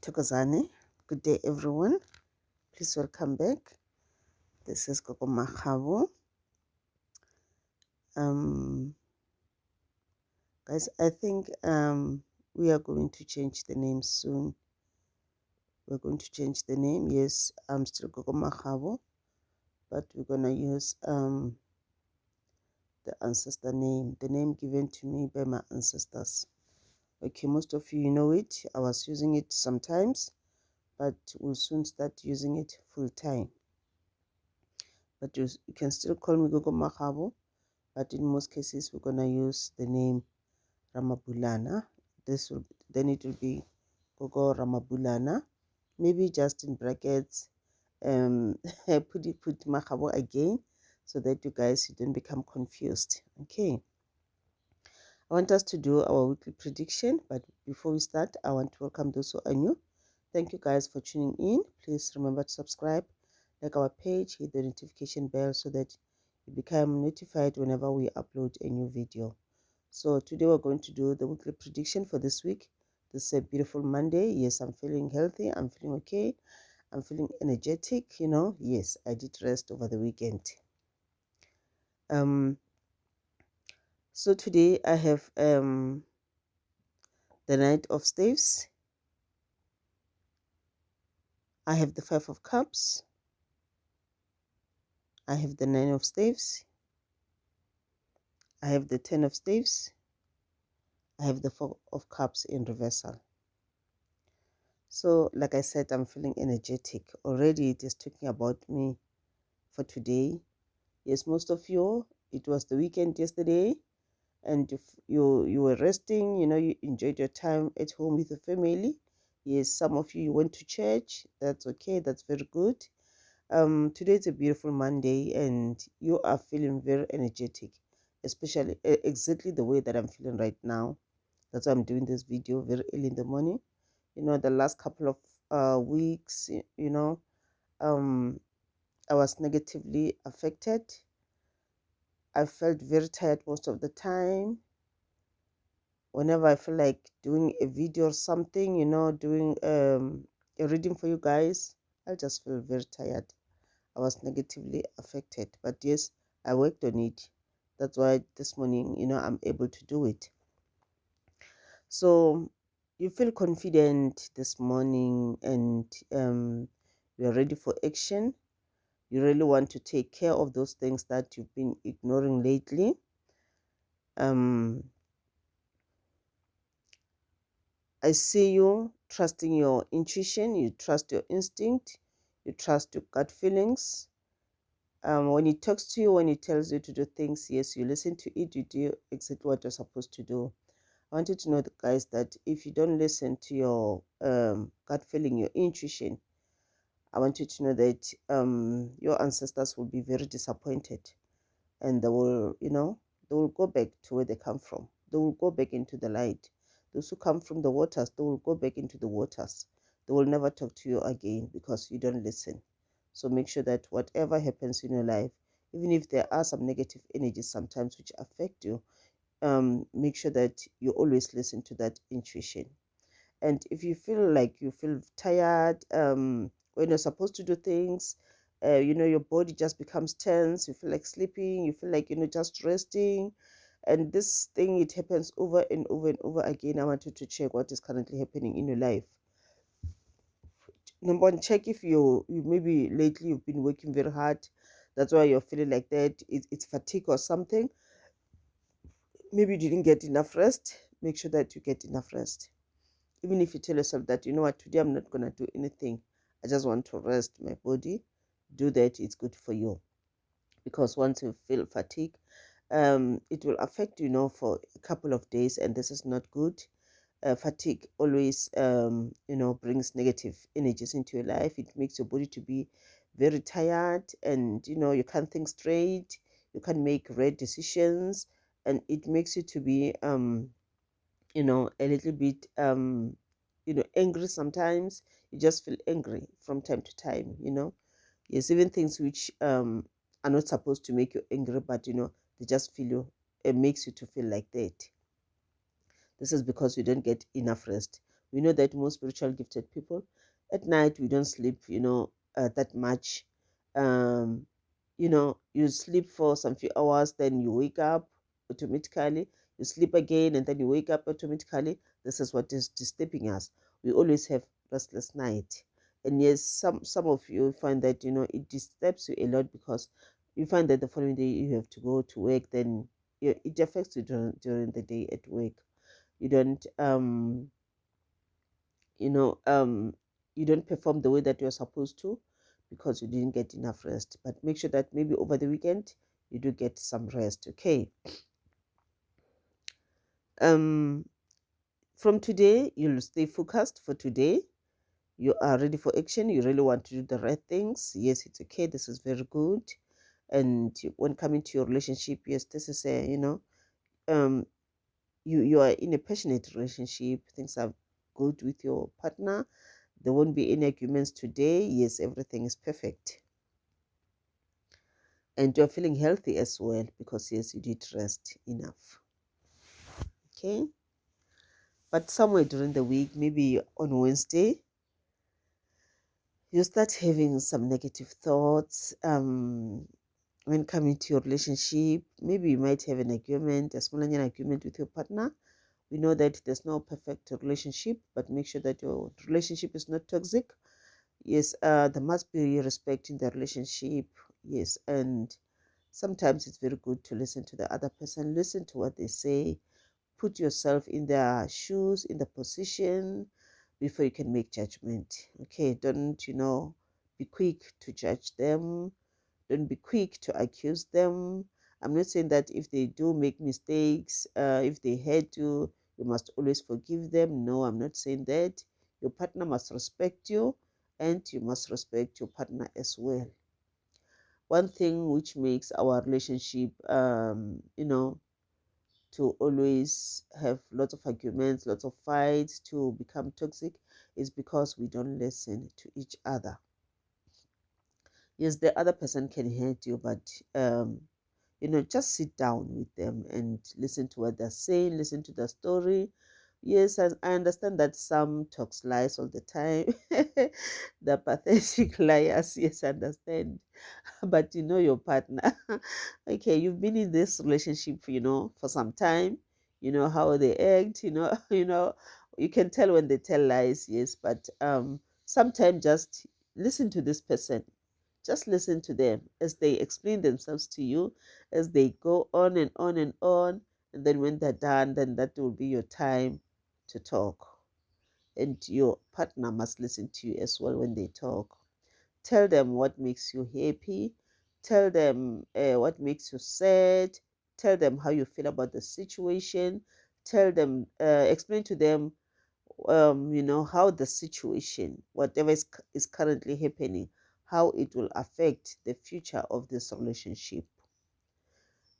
Thokozani. Good day, everyone. Please welcome back. This is Gogo Makgabo. Guys, I think we are going to change the name soon. We're going to change the name. Yes, I'm still Gogo Makgabo, but we're gonna use the ancestor name, the name given to me by my ancestors. Okay, most of you know it. I was using it sometimes, but we'll soon start using it full time. But you can still call me Gogo Makgabo, but in most cases we're gonna use the name Ramabulana. Then it will be Gogo Ramabulana. Maybe just in brackets, put Makgabo again, so that you don't become confused. Okay. I want us to do our weekly prediction, but before we start, I want to welcome those who are new. Thank you guys for tuning in. Please remember to subscribe, like our page, hit the notification bell so that you become notified whenever we upload a new video. So today we're going to do the weekly prediction for this week. This is a beautiful Monday. Yes, I'm feeling healthy. I'm feeling okay. I'm feeling energetic. Yes, I did rest over the weekend. So today I have the Knight of Staves. I have the Five of Cups. I have the Nine of Staves. I have the Ten of Staves. I have the Four of Cups in reversal. So, like I said, I'm feeling energetic. Already it is talking about me for today. Yes, most of you, it was the weekend yesterday, and if you were resting, you enjoyed your time at home with the family. Yes, some of you went to church. That's okay. That's very good. Today is a beautiful Monday, and you are feeling very energetic, especially exactly the way that I'm feeling right now. That's why I'm doing this video very early in the morning. The last couple of weeks, I was negatively affected. I felt very tired most of the time. Whenever I feel like doing a video or something, doing a reading for you guys, I just feel very tired. I was negatively affected. But yes, I worked on it. That's why this morning, I'm able to do it. So you feel confident this morning, and you're ready for action. You really want to take care of those things that you've been ignoring lately. I see you trusting your intuition, you trust your instinct, you trust your gut feelings. When it talks to you, when it tells you to do things, yes, you listen to it, you do exactly what you're supposed to do. I want you to know, guys, that if you don't listen to your gut feeling, your intuition, I want you to know that your ancestors will be very disappointed, and they will go back to where they come from. They will go back into the light. Those who come from the waters, they will go back into the waters. They will never talk to you again because you don't listen. So make sure that whatever happens in your life, even if there are some negative energies sometimes which affect you, make sure that you always listen to that intuition. And if you feel like you feel tired, when you're supposed to do things, your body just becomes tense, you feel like sleeping, you feel like, just resting. And this thing, it happens over and over and over again. I want you to check what is currently happening in your life. Number one, check if you maybe lately you've been working very hard. That's why you're feeling like that. It's fatigue or something. Maybe you didn't get enough rest. Make sure that you get enough rest. Even if you tell yourself that, today I'm not going to do anything, I just want to rest my body, do that. It's good for you. Because once you feel fatigue, it will affect you, for a couple of days, and this is not good. Fatigue always, brings negative energies into your life. It makes your body to be very tired, and, you can't think straight, you can't make right decisions, and it makes you to be, a little bit, angry sometimes. You just feel angry from time to time, Yes, even things which are not supposed to make you angry, but, they just feel it makes you to feel like that. This is because you don't get enough rest. We know that most spiritual gifted people at night we don't sleep, that much. Um, you sleep for some few hours, then you wake up automatically. You sleep again, and then you wake up automatically. This is what is disturbing us. We always have restless night, and yes, some of you find that it disturbs you a lot because you find that the following day you have to go to work. Then it affects you during the day at work. You don't you know you don't perform the way that you're supposed to because you didn't get enough rest. But make sure that maybe over the weekend you do get some rest. Okay. um from today you'll stay focused. For today you are ready for action. You really want to do the right things. Yes, it's okay. This is very good. And when coming to your relationship, yes, this is a um you are in a passionate relationship. Things are good with your partner. There won't be any arguments today. Yes, everything is perfect. And you're feeling healthy as well because, yes, you did rest enough. Okay. But somewhere during the week, maybe on Wednesday, you start having some negative thoughts. When coming to your relationship, maybe you might have an argument, a small argument with your partner. We know that there's no perfect relationship, but make sure that your relationship is not toxic. Yes, there must be respect in the relationship. Yes, and sometimes it's very good to listen to the other person, listen to what they say, put yourself in their shoes, in the position before you can make judgment. Okay, don't, be quick to judge them. Don't be quick to accuse them. I'm not saying that if they do make mistakes, if they hurt you, you must always forgive them. No, I'm not saying that. Your partner must respect you, and you must respect your partner as well. One thing which makes our relationship, to always have lots of arguments, lots of fights, to become toxic, is because we don't listen to each other. Yes, the other person can hurt you, but just sit down with them and listen to what they're saying, listen to the story. Yes, I understand that some talks lies all the time. The pathetic liars, yes, I understand. But you know your partner. Okay, you've been in this relationship, for some time. You know how they act, you can tell when they tell lies, yes, but sometimes just listen to this person. Just listen to them as they explain themselves to you, as they go on and on and on. And then when they're done, then that will be your time to talk. And your partner must listen to you as well when they talk. Tell them what makes you happy. Tell them what makes you sad. Tell them how you feel about the situation. Tell them, explain to them, how the situation, whatever is currently happening, how it will affect the future of this relationship.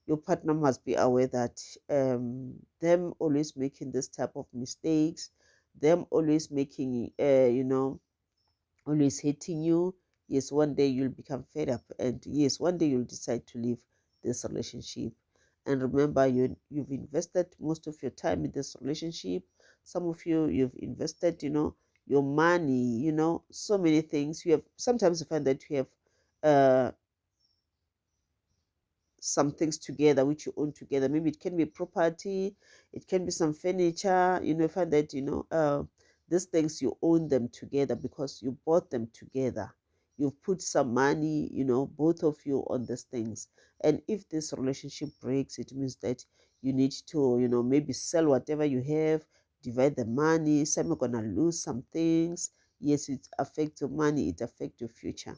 Your partner must be aware that them always making this type of mistakes, them always making, always hating you. Yes, one day you'll become fed up, and yes, one day you'll decide to leave this relationship. And remember, you've invested most of your time in this relationship. Some of you've invested, your money, so many things. You have sometimes you find that you have uh some things together which you own together. Maybe it can be property, it can be some furniture. Find that these things you own them together because you bought them together. You've put some money, both of you on these things. And if this relationship breaks, it means that you need to, maybe sell whatever you have, divide the money. Some are gonna lose some things. Yes, it affects your money, it affects your future.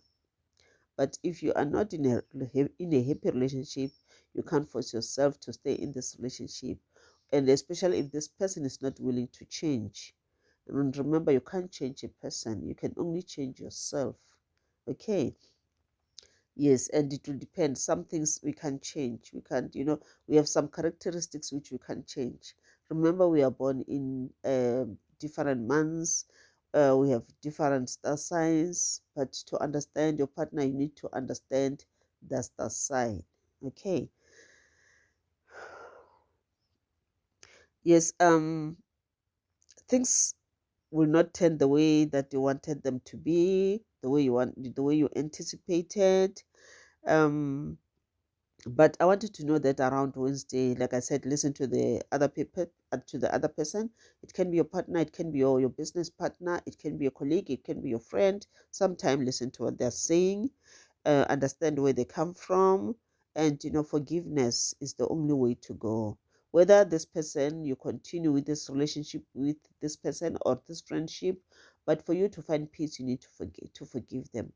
But if you are not in a happy relationship, you can't force yourself to stay in this relationship. And especially if this person is not willing to change. And remember, you can't change a person. You can only change yourself. Okay. Yes, and it will depend. Some things we can change. We can't, we have some characteristics which we can change. Remember, we are born in different months. We have different star signs. But to understand your partner, you need to understand the star sign. Okay. Yes. Things. will not turn the way that you wanted them to be, the way you anticipated. Um, but I wanted to know that around Wednesday, like I said, listen to the other people, to the other person. It can be your partner, it can be your business partner, it can be your colleague, it can be your friend. Sometime listen to what they're saying, understand where they come from, and forgiveness is the only way to go. Whether this person you continue with this relationship with this person or this friendship, but for you to find peace, you need to forgive them.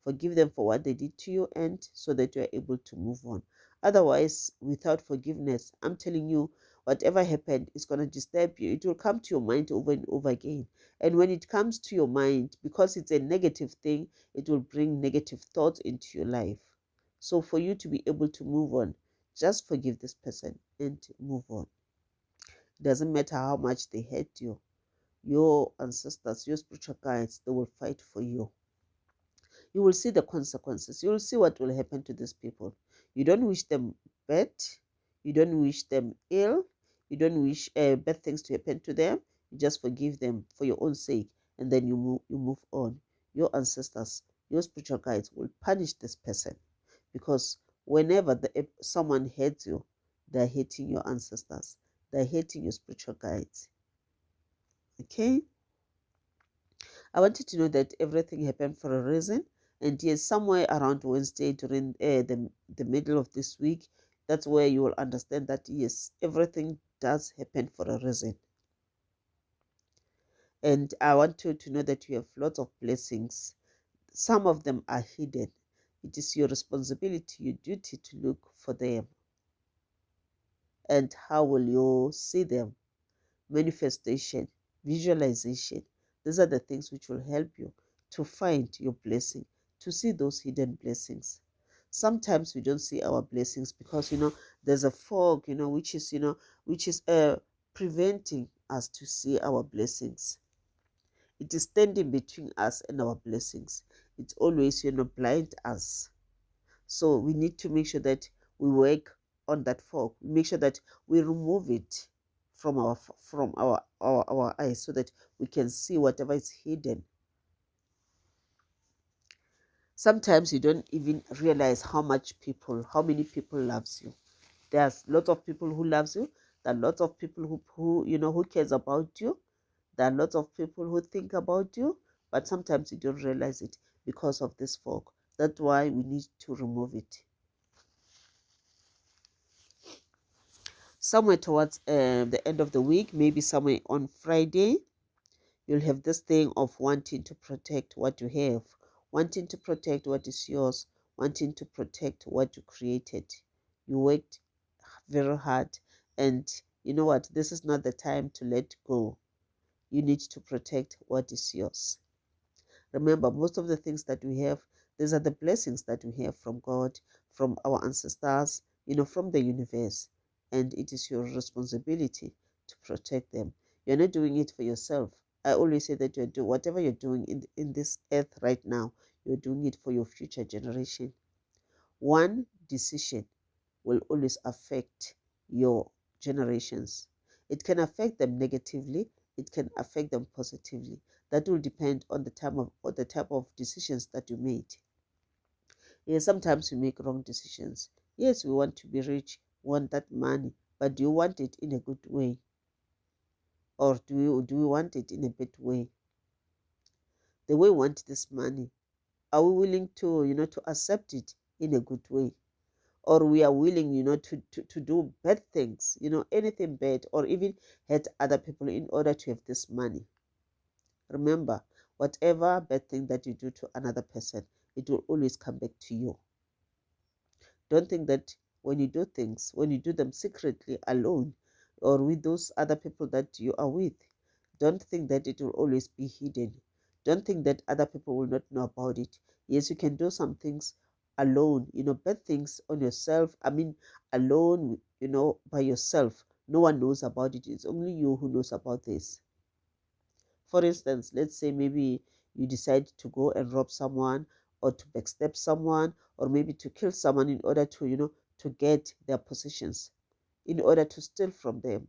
Forgive them for what they did to you, and so that you are able to move on. Otherwise, without forgiveness, I'm telling you, whatever happened is going to disturb you. It will come to your mind over and over again. And when it comes to your mind, because it's a negative thing, it will bring negative thoughts into your life. So for you to be able to move on, just forgive this person and move on. It doesn't matter how much they hurt you. Your ancestors, your spiritual guides, they will fight for you. You will see the consequences. You will see what will happen to these people. You don't wish them bad. You don't wish them ill. You don't wish bad things to happen to them. You just forgive them for your own sake, and then you move on. Your ancestors, your spiritual guides will punish this person, because whenever someone hates you, they're hating your ancestors. They're hating your spiritual guides. Okay? I wanted to know that everything happened for a reason. And yes, somewhere around Wednesday during the middle of this week, that's where you will understand that yes, everything does happen for a reason. And I want you to know that you have lots of blessings. Some of them are hidden. It is your responsibility, your duty to look for them. And how will you see them? Manifestation, visualization. These are the things which will help you to find your blessing, to see those hidden blessings. Sometimes we don't see our blessings because there's a fog, which is preventing us to see our blessings. It is standing between us and our blessings. It's always blind us. So we need to make sure that we work on that fog. We make sure that we remove it from our eyes, so that we can see whatever is hidden. Sometimes you don't even realize how many people loves you. There's lots of people who loves you. There are lots of people who cares about you. There are lots of people who think about you, but sometimes you don't realize it because of this fog. That's why we need to remove it. Somewhere towards the end of the week, maybe somewhere on Friday, you'll have this thing of wanting to protect what you have, wanting to protect what is yours, wanting to protect what you created. You worked very hard, and you know what? This is not the time to let go. You need to protect what is yours. Remember, most of the things that we have, these are the blessings that we have from God, from our ancestors, from the universe. And it is your responsibility to protect them. You're not doing it for yourself. I always say that whatever you're doing in this earth right now, you're doing it for your future generation. One decision will always affect your generations. It can affect them negatively, it can affect them positively. That will depend on the type of decisions that you made. Yes, sometimes we make wrong decisions. Yes, we want to be rich, we want that money, but do you want it in a good way? Or do we want it in a bad way? The way we want this money, are we willing to accept it in a good way? Or we are willing to do bad things, anything bad, or even hurt other people in order to have this money? Remember, whatever bad thing that you do to another person, it will always come back to you. Don't think that when you do them secretly alone, or with those other people that you are with, don't think that it will always be hidden. Don't think that other people will not know about it. Yes, you can do some things alone, bad things on yourself. I mean, alone, by yourself. No one knows about it. It's only you who knows about this. For instance, let's say maybe you decide to go and rob someone, or to backstab someone, or maybe to kill someone in order to get their possessions, in order to steal from them.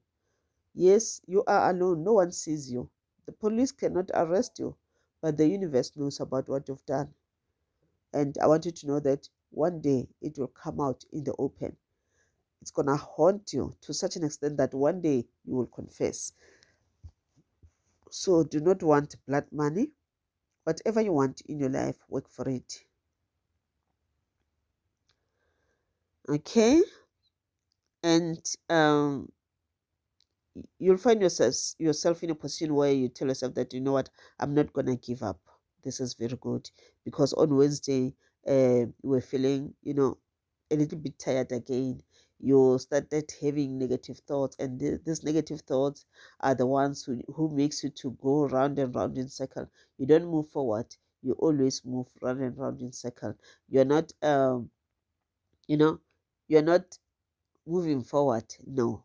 Yes, you are alone. No one sees you. The police cannot arrest you, but the universe knows about what you've done. And I want you to know that one day it will come out in the open. It's going to haunt you to such an extent that one day you will confess. So do not want blood money. Whatever you want in your life, work for it. Okay? And you'll find yourself in a position where you tell yourself that, you know what, I'm not going to give up. This is very good. Because on Wednesday, we're feeling, a little bit tired again. You started having negative thoughts, and these negative thoughts are the ones who makes you to go round and round in circle. You don't move forward. You always move round and round in circle. You're not, you know, you're not moving forward. No.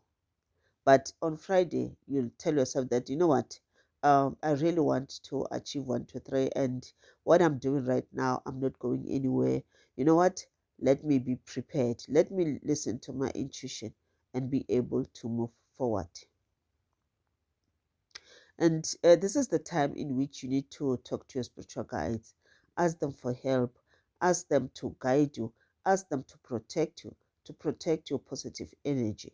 But on Friday, you'll tell yourself that, you know what, I really want to achieve 1, 2, 3, and what I'm doing right now, I'm not going anywhere. You know what? Let me be prepared. Let me listen to my intuition and be able to move forward. And this is the time in which you need to talk to your spiritual guides, ask them for help, ask them to guide you, ask them to protect you, to protect your positive energy.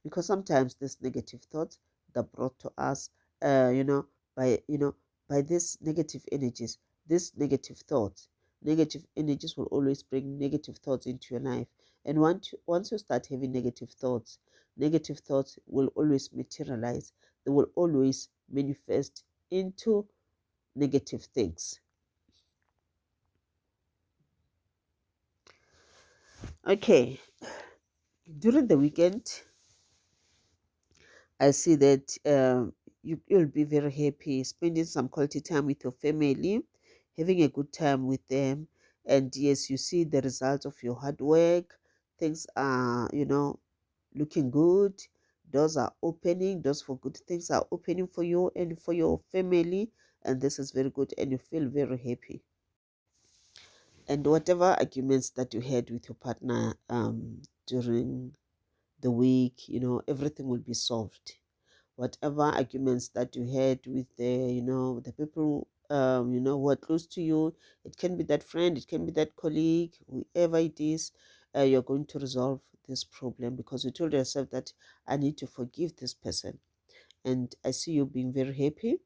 Because sometimes these negative thoughts that brought to us, uh, you know, by by these negative energies, these negative energies will always bring negative thoughts into your life. And once you start having negative thoughts will always materialize. They will always manifest into negative things. Okay, during the weekend, I see that you'll be very happy spending some quality time with your family, having a good time with them. And yes, you see the results of your hard work. Things are, looking good. Doors are opening. Doors for good things are opening for you and for your family. And this is very good. And you feel very happy. And whatever arguments that you had with your partner during the week, everything will be solved. Whatever arguments that you had with the people who are close to you, it can be that friend, it can be that colleague, whoever it is, you're going to resolve this problem because you told yourself that I need to forgive this person. And I see you being very happy,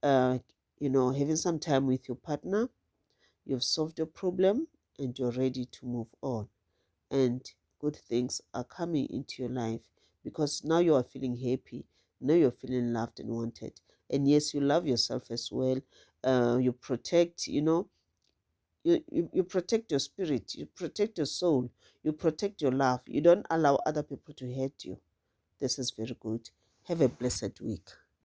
uh, having some time with your partner. You've solved your problem and you're ready to move on, and good things are coming into your life because now you are feeling happy. Now you're feeling loved and wanted. And yes, you love yourself as well. You protect, you protect your spirit, you protect your soul, you protect your love. You don't allow other people to hurt you. This is very good. Have a blessed week.